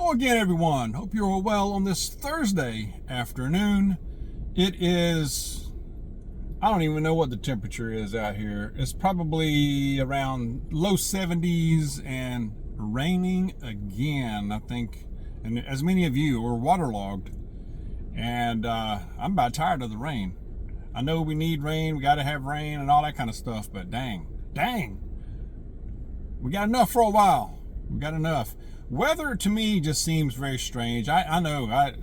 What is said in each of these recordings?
Hello again, everyone. Hope you're all well on this Thursday afternoon. It is, I don't even know what the temperature is out here. It's probably around low 70s and raining again, I think. And as many of you are waterlogged. And I'm about tired of the rain. I know we need rain, we got to have rain and all that kind of stuff, but dang. We got enough for a while. We got enough. Weather to me just seems very strange. I know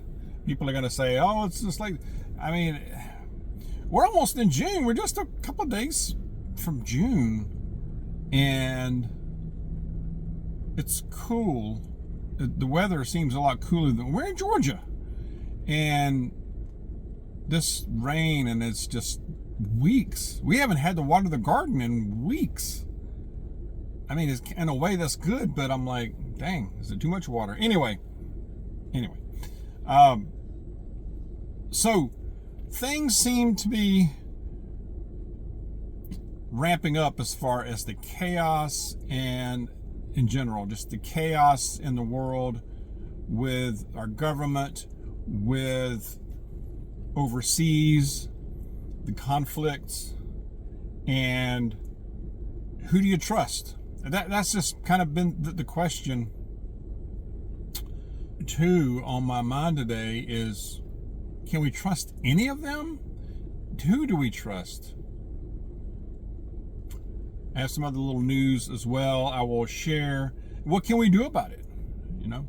people are going to say, oh, it's just like, I mean, we're almost in June. We're just a couple of days from June. And it's cool. The weather seems a lot cooler than we're in Georgia. And this rain, and it's just weeks. We haven't had to water the garden in weeks. I mean, it's, in a way that's good, but I'm like, dang, is it too much water? Anyway. So things seem to be ramping up as far as the chaos and in general, just the chaos in the world with our government, with overseas, the conflicts, and who do you trust? That's just kind of been the question too on my mind today is, can we trust any of them? Who do we trust? I have some other little news as well I will share. What can we do about it? You know,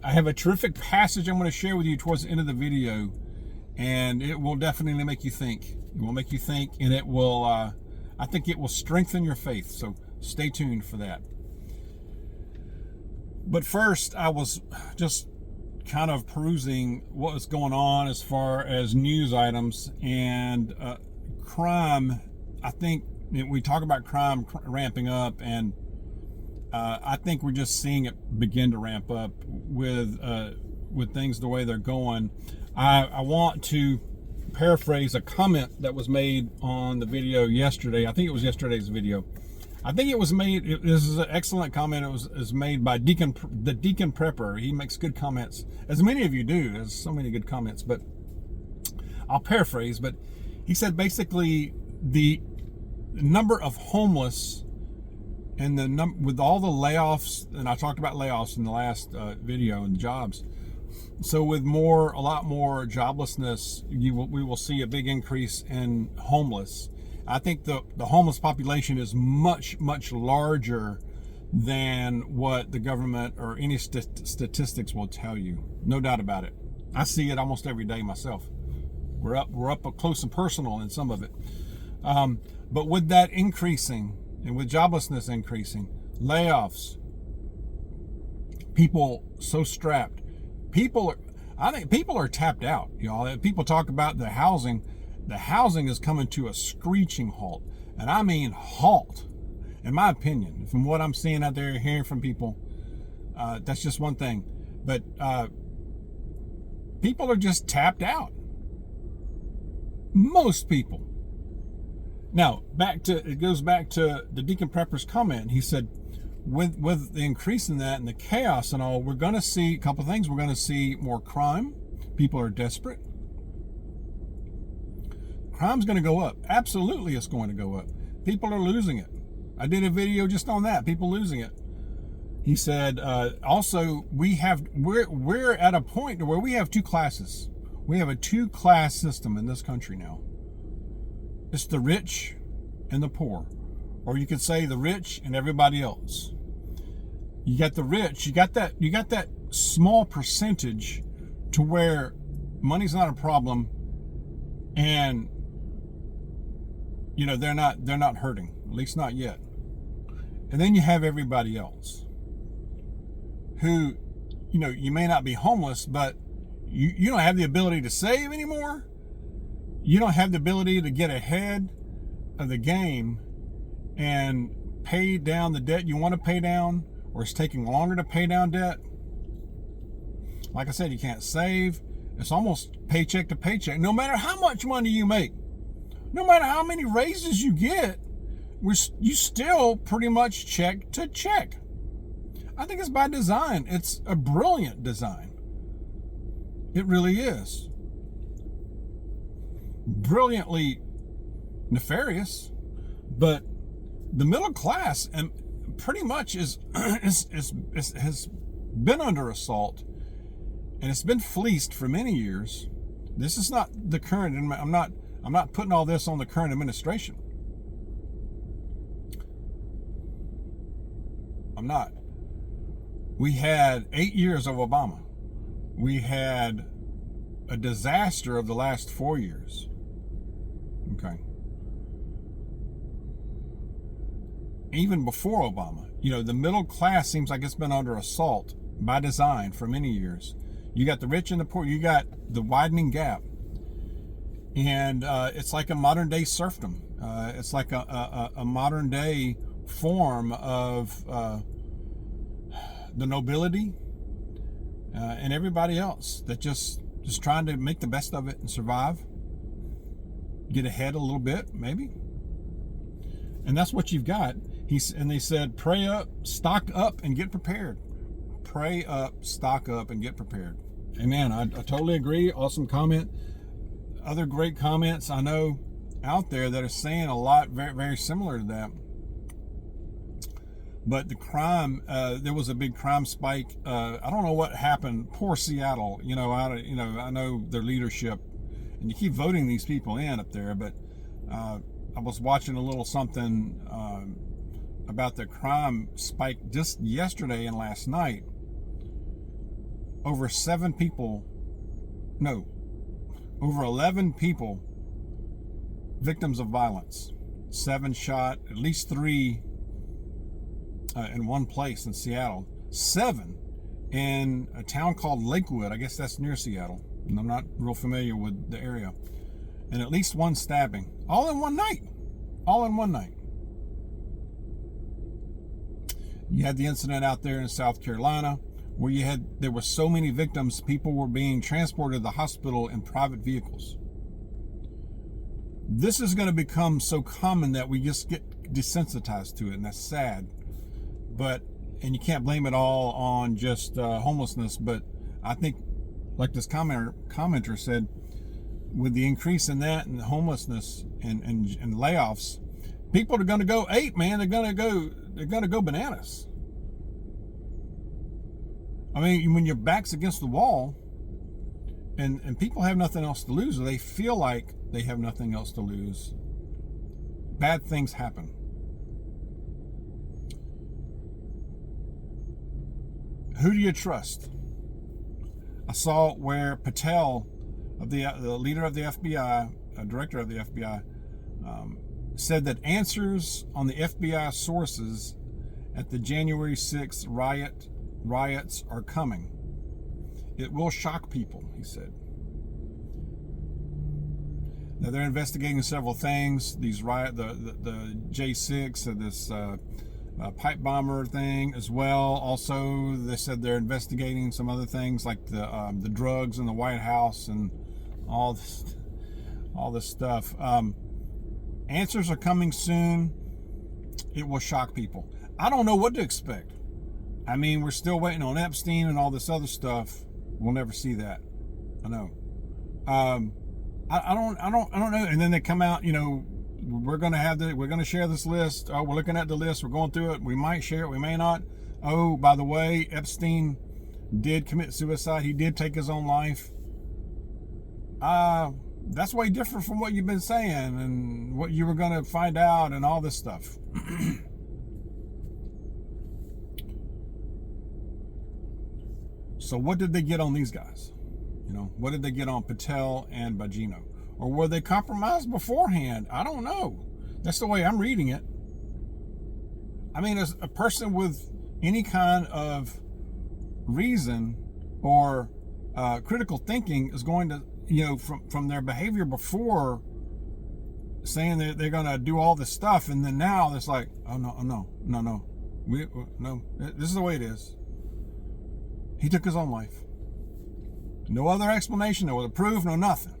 I have a terrific passage I'm going to share with you towards the end of the video, and it will definitely make you think. It will make you think, and it will, I think it will strengthen your faith. So stay tuned for that. But first, I was just kind of perusing what was going on as far as news items and crime. I think we talk about crime ramping up, and I think we're just seeing it begin to ramp up with things the way they're going. I want to paraphrase a comment that was made on the video yesterday. I think it was yesterday's video. I think it was made, this is an excellent comment. It was made by the Deacon Prepper. He makes good comments, as many of you do. There's so many good comments, but I'll paraphrase. But he said basically the number of homeless and with all the layoffs, and I talked about layoffs in the last video and jobs. So with a lot more joblessness, we will see a big increase in homeless. I think the homeless population is much larger than what the government or any statistics will tell you. No doubt about it. I see it almost every day myself. We're up close and personal in some of it. But with that increasing and with joblessness increasing, layoffs, people so strapped, I think people are tapped out, y'all. People talk about the housing. The housing is coming to a screeching halt. And I mean halt, in my opinion. From what I'm seeing out there, hearing from people, that's just one thing. But people are just tapped out. Most people. Now, it goes back to the Deacon Prepper's comment. He said, with the increase in that and the chaos and all, we're going to see a couple of things. We're going to see more crime. People are desperate. Crime's going to go up. Absolutely, it's going to go up. People are losing it. I did a video just on that. People losing it. He said, also, we're at a point where we have two classes. We have a two-class system in this country now. It's the rich and the poor. Or you could say the rich and everybody else. You got the rich, you got that small percentage to where money's not a problem, and you know, they're not hurting, at least not yet. And then you have everybody else who, you know, you may not be homeless, but you don't have the ability to save anymore. You don't have the ability to get ahead of the game and pay down the debt you want to pay down, or it's taking longer to pay down debt. Like I said, you can't save. It's almost paycheck to paycheck. No matter how much money you make, no matter how many raises you get, you still pretty much check to check. I think it's by design. It's a brilliant design. It really is. Brilliantly nefarious, but the middle class and pretty much has been under assault, and it's been fleeced for many years. This is not the current. I'm not putting all this on the current administration. I'm not. We had 8 years of Obama. We had a disaster of the last 4 years. Okay. Even before Obama, the middle class seems like it's been under assault by design for many years. You got the rich and the poor. You got the widening gap. And it's like a modern day serfdom. It's like a modern day form of the nobility and everybody else that just trying to make the best of it and survive, get ahead a little bit maybe. And that's what you've got. And they said, pray up, stock up, and get prepared. Pray up, stock up, and get prepared. Amen. I totally agree. Awesome comment. Other great comments I know out there that are saying a lot very, very similar to that. But the crime, there was a big crime spike. I don't know what happened. Poor Seattle. I know their leadership, and you keep voting these people in up there. But I was watching a little something about the crime spike just yesterday and last night. Over 11 people victims of violence. 7 shot, at least 3 in one place in Seattle. 7 in a town called Lakewood. I guess that's near Seattle. And I'm not real familiar with the area. And at least 1 stabbing. All in one night. You had the incident out there in South Carolina where there were so many victims, people were being transported to the hospital in private vehicles. This is going to become so common that we just get desensitized to it, and that's sad. And you can't blame it all on just homelessness, but I think, like this commenter said, with the increase in that and the homelessness and layoffs, people are going to go ape, man. They're going to go bananas. I mean, when your back's against the wall and people have nothing else to lose, or they feel like they have nothing else to lose, bad things happen. Who do you trust? I saw where Patel, the leader of the FBI, director of the FBI, said that answers on the FBI sources at the January 6th riots are coming. It will shock people, he said. Now they're investigating several things. The J6 and this pipe bomber thing as well. Also, they said they're investigating some other things like the drugs in the White House and all this stuff. Answers are coming soon. It will shock people. I don't know what to expect. I mean, we're still waiting on Epstein and all this other stuff. We'll never see that. I know. I don't know. And then they come out, we're going to share this list. Oh, we're looking at the list. We're going through it. We might share it. We may not. Oh, by the way, Epstein did commit suicide. He did take his own life. That's way different from what you've been saying and what you were going to find out and all this stuff. So what did they get on these guys? What did they get on Patel and Bongino? Or were they compromised beforehand? I don't know. That's the way I'm reading it. I mean, as a person with any kind of reason or critical thinking is going to, from their behavior before, saying that they're going to do all this stuff, and then now it's like, oh no, this is the way it is. He took his own life. No other explanation, no other proof, no nothing.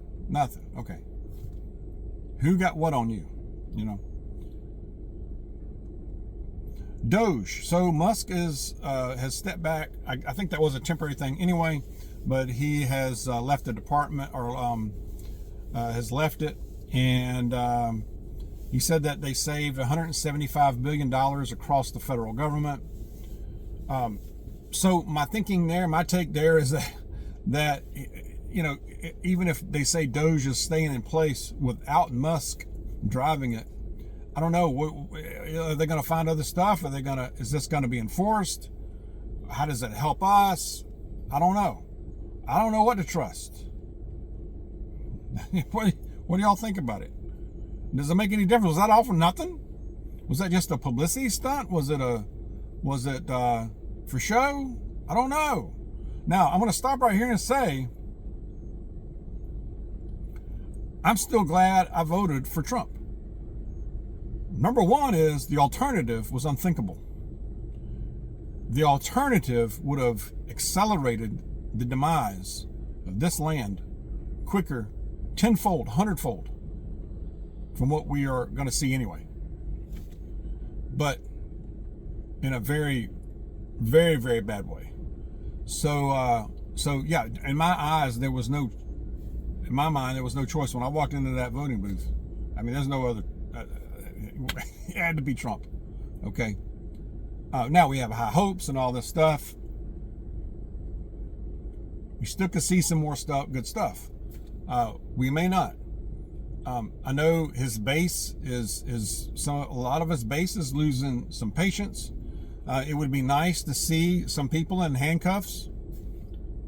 Okay. Who got what on you? Doge. So Musk has stepped back. I think that was a temporary thing anyway, but he has left the department, or has left it, and he said that they saved $175 billion across the federal government. So my thinking there, my take there is that even if they say Doge is staying in place without Musk driving it, I don't know. Are they going to find other stuff? Is this going to be enforced? How does it help us? I don't know. I don't know what to trust. What do y'all think about it? Does it make any difference? Was that all for nothing? Was that just a publicity stunt? Was it for show? I don't know. Now, I'm going to stop right here and say, I'm still glad I voted for Trump. Number one is the alternative was unthinkable. The alternative would have accelerated the demise of this land quicker, tenfold, hundredfold from what we are going to see anyway. But in a very, very, very bad way. So yeah, in my eyes, in my mind, there was no choice when I walked into that voting booth. I mean, there's no other. It had to be Trump. Okay. Now we have high hopes and all this stuff. We still could see some more stuff, good stuff. We may not. I know his base is a lot of his base is losing some patience. It would be nice to see some people in handcuffs.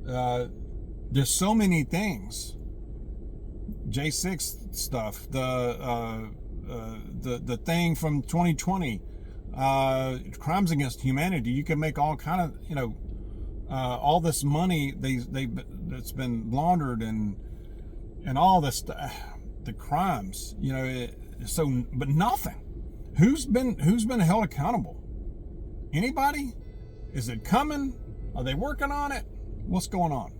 There's so many things. J6 stuff, the thing from 2020, crimes against humanity. You can make all kind of, all this money that's been laundered and all this, the crimes, but nothing. Who's been held accountable? Anybody? Is it coming? Are they working on it? What's going on?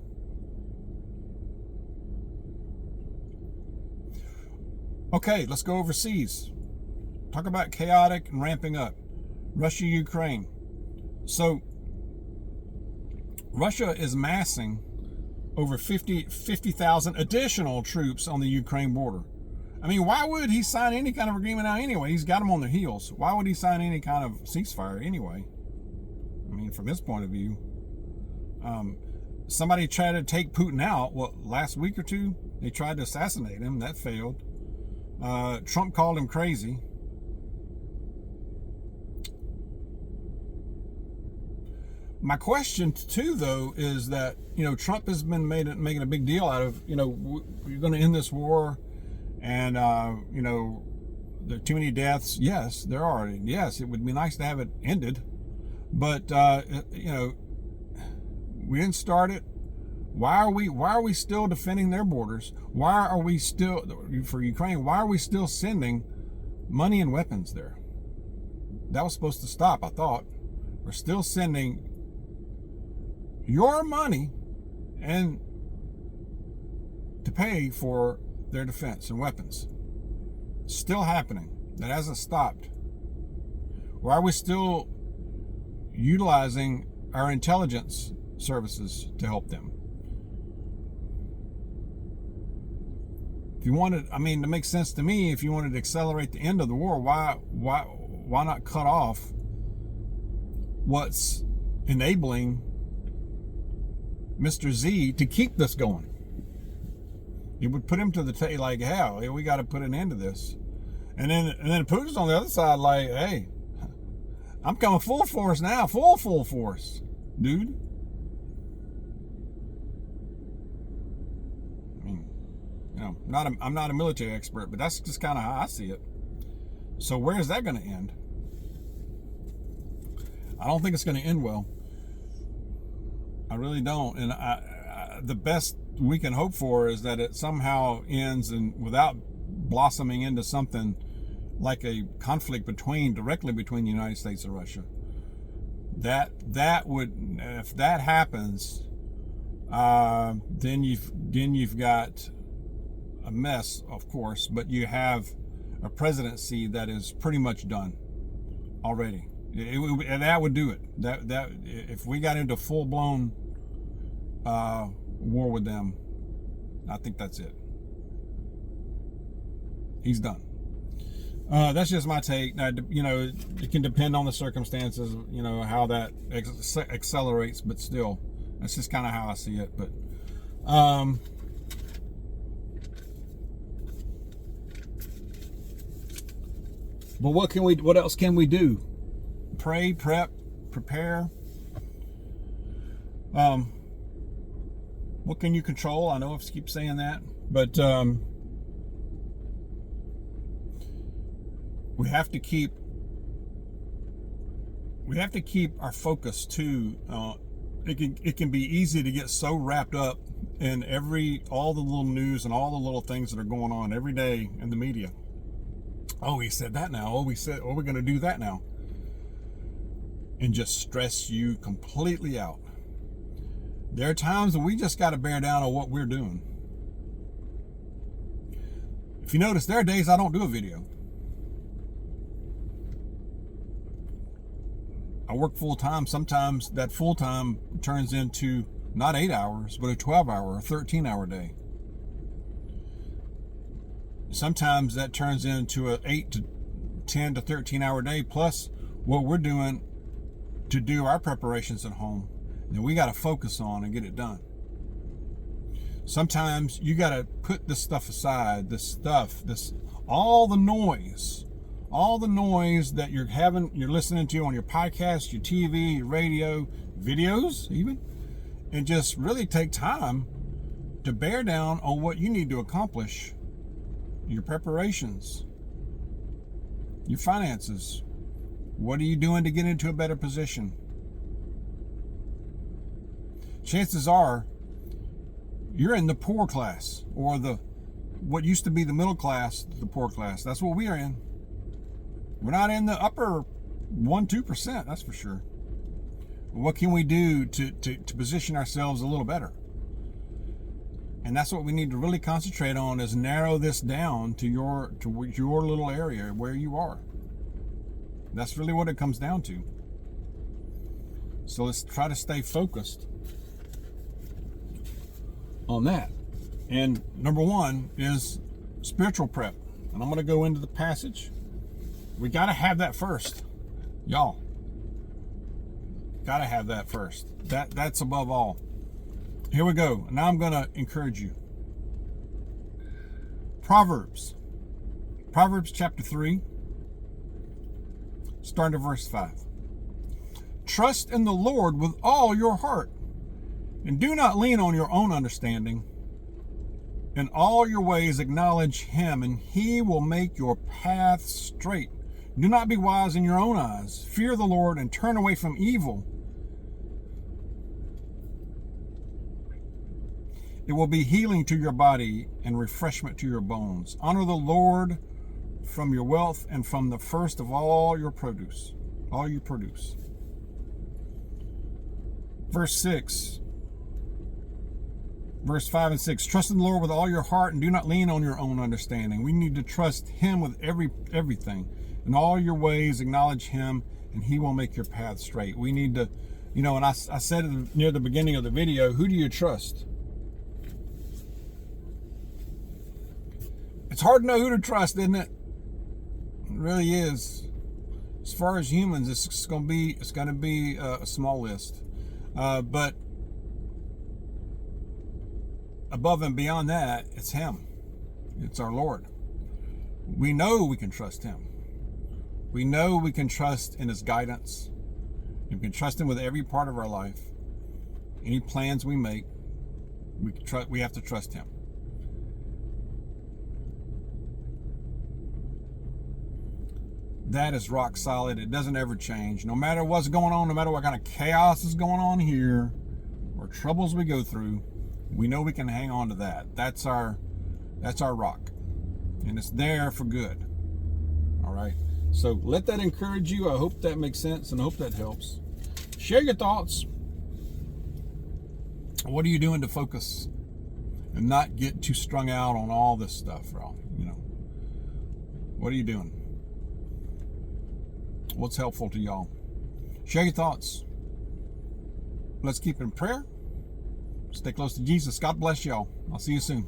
Okay, let's go overseas. Talk about chaotic and ramping up. Russia, Ukraine. So, Russia is massing over 50,000 additional troops on the Ukraine border. I mean, why would he sign any kind of agreement now anyway? He's got them on their heels. Why would he sign any kind of ceasefire anyway? I mean, from his point of view. Somebody tried to take Putin out, last week or two? They tried to assassinate him. That failed. Trump called him crazy. My question too, though, is that Trump has been making a big deal out of you're going to end this war, and there are too many deaths. Yes, there are. Yes, it would be nice to have it ended, but we didn't start it. Why are we still defending their borders? Why are we still, for Ukraine, why are we still sending money and weapons there? That was supposed to stop, I thought. We're still sending your money and to pay for their defense and weapons. Still happening. That hasn't stopped. Why are we still utilizing our intelligence services to help them? If you wanted, it makes sense to me. If you wanted to accelerate the end of the war, why not cut off what's enabling Mr. Z to keep this going? It would put him to the like, hell, we got to put an end to this. And then Putin's on the other side, like, hey, I'm coming full force now, full force, dude. I'm not a military expert, but that's just kind of how I see it. So where is that going to end? I don't think it's going to end well. I really don't. And the best we can hope for is that it somehow ends and without blossoming into something like a conflict directly between the United States and Russia. That would, if that happens, then you've got a mess, of course, but you have a presidency that is pretty much done already. That would do it. That if we got into full blown war with them, I think that's it. He's done. That's just my take. Now, it can depend on the circumstances, how that accelerates, but still, that's just kind of how I see it. But what else can we do? Pray, prepare. What can you control? I know I keep saying that, but we have to keep our focus too. It can be easy to get so wrapped up in all the little news and all the little things that are going on every day in the media. Oh, he said that now. Oh, we're going to do that now. And just stress you completely out. There are times when we just got to bear down on what we're doing. If you notice, there are days I don't do a video. I work full time. Sometimes that full time turns into not 8 hours, but a 12-hour or 13-hour day. Sometimes that turns into a 8 to 10 to 13-hour day, plus what we're doing to do our preparations at home that we got to focus on and get it done. Sometimes you got to put this stuff aside, all the noise that you're listening to on your podcast, your TV, your radio, videos even, and just really take time to bear down on what you need to accomplish, your preparations, your finances. What are you doing to get into a better position? Chances are you're in the poor class, or what used to be the middle class, the poor class. That's what we are in. We're not in the upper 1-2%, that's for sure. What can we do to position ourselves a little better? And that's what we need to really concentrate on, is narrow this down to your little area where you are. That's really what it comes down to. So let's try to stay focused on that. And number one is spiritual prep. And I'm going to go into the passage. We got to have that first. Y'all. Got to have that first. That's above all. Here we go. Now I'm going to encourage you. Proverbs chapter 3. Starting at verse 5. Trust in the Lord with all your heart, and do not lean on your own understanding. In all your ways acknowledge him, and he will make your path straight. Do not be wise in your own eyes. Fear the Lord and turn away from evil. It will be healing to your body and refreshment to your bones. Honor the Lord from your wealth and from the first of all you produce. Verse 5 and 6. Trust in the Lord with all your heart and do not lean on your own understanding. We need to trust him with everything. In all your ways acknowledge him, and he will make your path straight. We need to, and I said it near the beginning of the video, who do you trust? It's hard to know who to trust, isn't it? It really is. As far as humans, it's going to be a small list, but above and beyond that, it's him. It's our Lord. We know we can trust him. We know we can trust in his guidance. We can trust him with every part of our life. Any plans we make, we have to trust him. That is rock solid. It doesn't ever change. No matter what's going on, no matter what kind of chaos is going on here, or troubles we go through, we know we can hang on to that. That's our rock. And it's there for good. All right. So let that encourage you. I hope that makes sense and I hope that helps. Share your thoughts. What are you doing to focus and not get too strung out on all this stuff, Ron? What are you doing? What's helpful to y'all? Share your thoughts. Let's keep it in prayer. Stay close to Jesus. God bless y'all. I'll see you soon.